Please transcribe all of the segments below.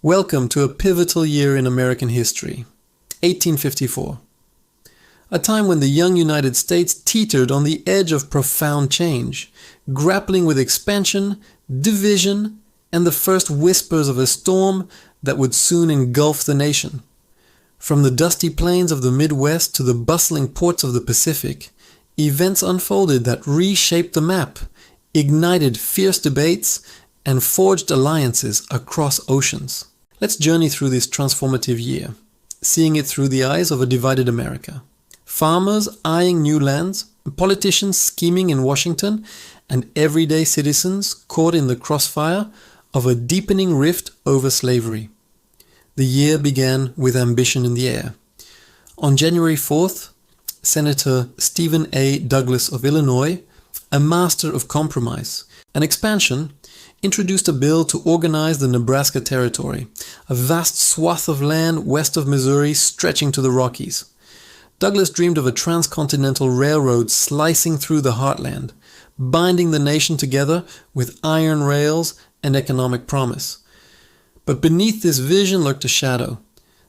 Welcome to a pivotal year in American history, 1854. A time when the young United States teetered on the edge of profound change, grappling with expansion, division, and the first whispers of a storm that would soon engulf the nation. From the dusty plains of the Midwest to the bustling ports of the Pacific, events unfolded that reshaped the map, ignited fierce debates, and forged alliances across oceans. Let's journey through this transformative year, seeing it through the eyes of a divided America. Farmers eyeing new lands, politicians scheming in Washington, and everyday citizens caught in the crossfire of a deepening rift over slavery. The year began with ambition in the air. On January 4th, Senator Stephen A. Douglas of Illinois, a master of compromise and expansion, introduced a bill to organize the Nebraska Territory, a vast swath of land west of Missouri stretching to the Rockies. Douglas dreamed of a transcontinental railroad slicing through the heartland, binding the nation together with iron rails and economic promise. But beneath this vision lurked a shadow,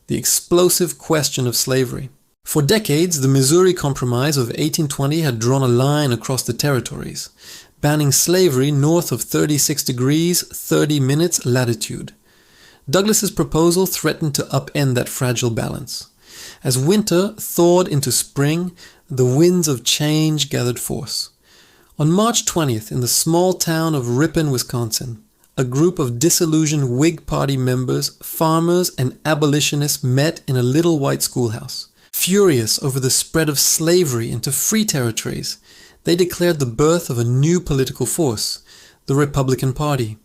the explosive question of slavery. For decades, the Missouri Compromise of 1820 had drawn a line across the territories, banning slavery north of 36 degrees 30 minutes latitude. Douglas's proposal threatened to upend that fragile balance. As winter thawed into spring, the winds of change gathered force. On March 20th, in the small town of Ripon, Wisconsin, a group of disillusioned Whig Party members, farmers, and abolitionists met in a little white schoolhouse. Furious over the spread of slavery into free territories, they declared the birth of a new political force, the Republican Party.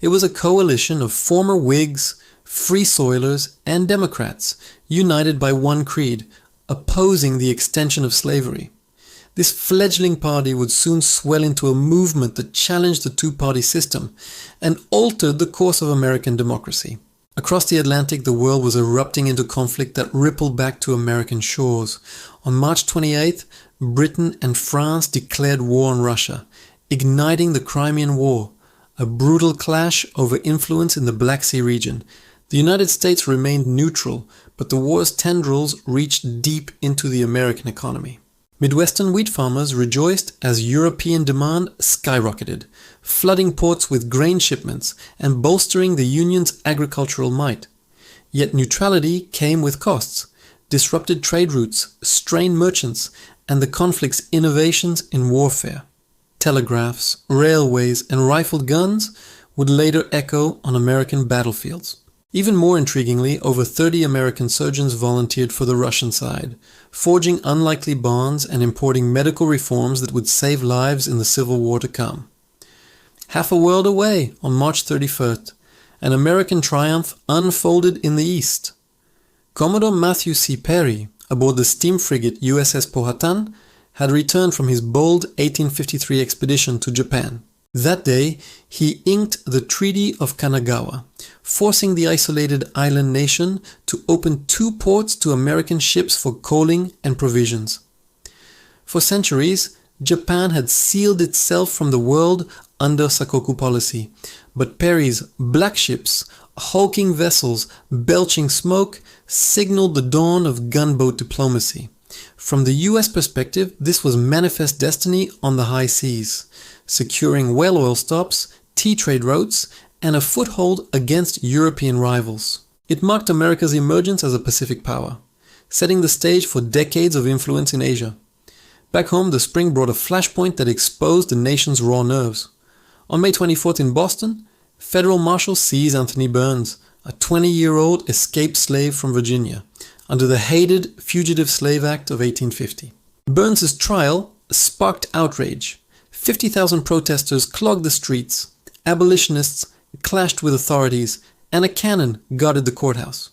It was a coalition of former Whigs, Free Soilers, and Democrats, united by one creed, opposing the extension of slavery. This fledgling party would soon swell into a movement that challenged the two-party system and altered the course of American democracy. Across the Atlantic, the world was erupting into conflict that rippled back to American shores. On March 28th, Britain and France declared war on Russia, igniting the Crimean War, a brutal clash over influence in the Black Sea region. The United States remained neutral, but the war's tendrils reached deep into the American economy. Midwestern wheat farmers rejoiced as European demand skyrocketed, flooding ports with grain shipments and bolstering the Union's agricultural might. Yet neutrality came with costs, disrupted trade routes, strained merchants, and the conflict's innovations in warfare. Telegraphs, railways, and rifled guns would later echo on American battlefields. Even more intriguingly, over 30 American surgeons volunteered for the Russian side, forging unlikely bonds and importing medical reforms that would save lives in the Civil War to come. Half a world away, on March 31st, an American triumph unfolded in the East. Commodore Matthew C. Perry, aboard the steam frigate USS Powhatan, had returned from his bold 1853 expedition to Japan. That day, he inked the Treaty of Kanagawa, forcing the isolated island nation to open two ports to American ships for coaling and provisions. For centuries, Japan had sealed itself from the world under Sakoku policy, but Perry's black ships, hulking vessels belching smoke, signaled the dawn of gunboat diplomacy. From the US perspective, this was manifest destiny on the high seas, securing whale oil stops, tea trade routes, and a foothold against European rivals. It marked America's emergence as a Pacific power, setting the stage for decades of influence in Asia. Back home, the spring brought a flashpoint that exposed the nation's raw nerves. On May 24th in Boston, federal marshals seized Anthony Burns, a 20-year-old escaped slave from Virginia, under the hated Fugitive Slave Act of 1850. Burns's trial sparked outrage. 50,000 protesters clogged the streets, abolitionists clashed with authorities, and a cannon guarded the courthouse.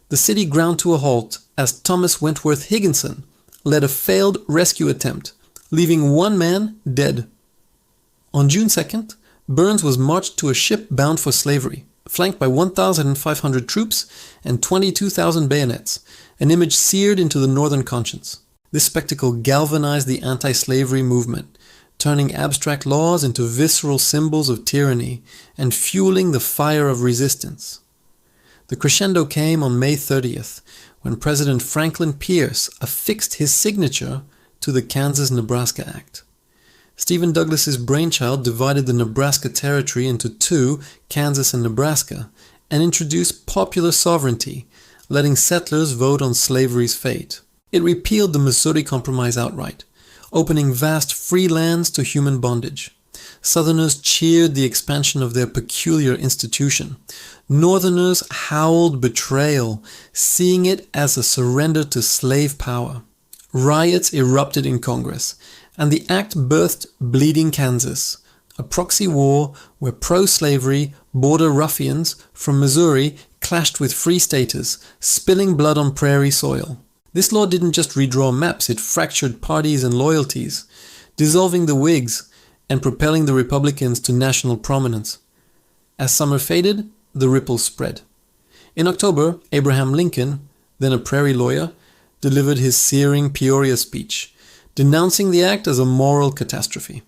The city ground to a halt as Thomas Wentworth Higginson led a failed rescue attempt, leaving one man dead. On June 2nd, Burns was marched to a ship bound for slavery, flanked by 1,500 troops and 22,000 bayonets, an image seared into the northern conscience. This spectacle galvanized the anti-slavery movement, turning abstract laws into visceral symbols of tyranny and fueling the fire of resistance. The crescendo came on May 30th, when President Franklin Pierce affixed his signature to the Kansas-Nebraska Act. Stephen Douglas's brainchild divided the Nebraska Territory into two, Kansas and Nebraska, and introduced popular sovereignty, letting settlers vote on slavery's fate. It repealed the Missouri Compromise outright, opening vast free lands to human bondage. Southerners cheered the expansion of their peculiar institution. Northerners howled betrayal, seeing it as a surrender to slave power. Riots erupted in Congress, and the act birthed Bleeding Kansas, a proxy war where pro-slavery border ruffians from Missouri clashed with free staters, spilling blood on prairie soil. This law didn't just redraw maps, it fractured parties and loyalties, dissolving the Whigs and propelling the Republicans to national prominence. As summer faded, the ripples spread. In October, Abraham Lincoln, then a prairie lawyer, delivered his searing Peoria speech, denouncing the act as a moral catastrophe.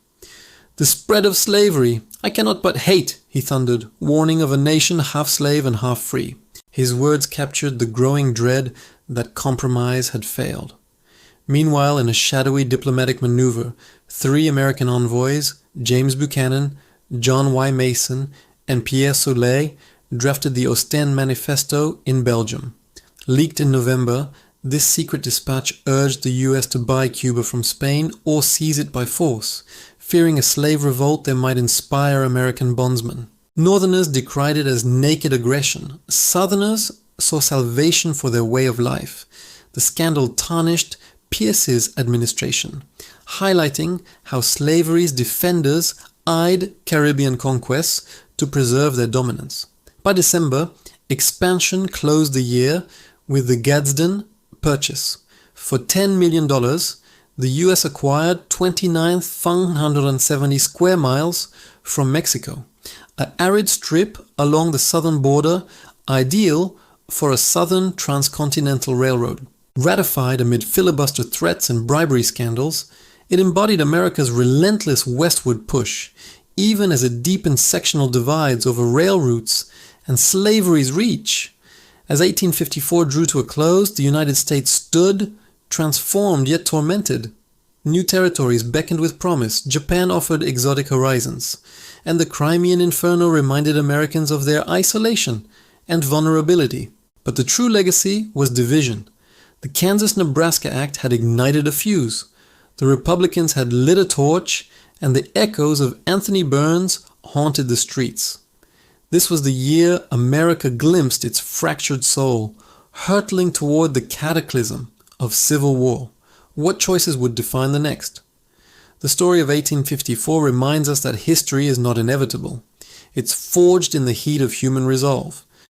"The spread of slavery I cannot but hate," he thundered, warning of a nation half slave and half free. His words captured the growing dread that compromise had failed. Meanwhile, in a shadowy diplomatic maneuver, 3 American envoys, James Buchanan, John Y. Mason, and Pierre Soleil, drafted the Ostend Manifesto in Belgium. Leaked in November, this secret dispatch urged the US to buy Cuba from Spain or seize it by force, fearing a slave revolt that might inspire American bondsmen. Northerners decried it as naked aggression. Southerners saw salvation for their way of life. The scandal tarnished Pierce's administration, highlighting how slavery's defenders eyed Caribbean conquests to preserve their dominance. By December, expansion closed the year with the Gadsden Purchase. For $10 million, the US acquired 29,170 square miles from Mexico, an arid strip along the southern border ideal for a southern transcontinental railroad. Ratified amid filibuster threats and bribery scandals, it embodied America's relentless westward push, even as it deepened sectional divides over rail routes and slavery's reach. As 1854 drew to a close, the United States stood, transformed yet tormented. New territories beckoned with promise, Japan offered exotic horizons, and the Crimean Inferno reminded Americans of their isolation and vulnerability. But the true legacy was division. The Kansas-Nebraska Act had ignited a fuse. The Republicans had lit a torch, and the echoes of Anthony Burns haunted the streets. This was the year America glimpsed its fractured soul, hurtling toward the cataclysm of civil war. What choices would define the next? The story of 1854 reminds us that history is not inevitable. It's forged in the heat of human resolve.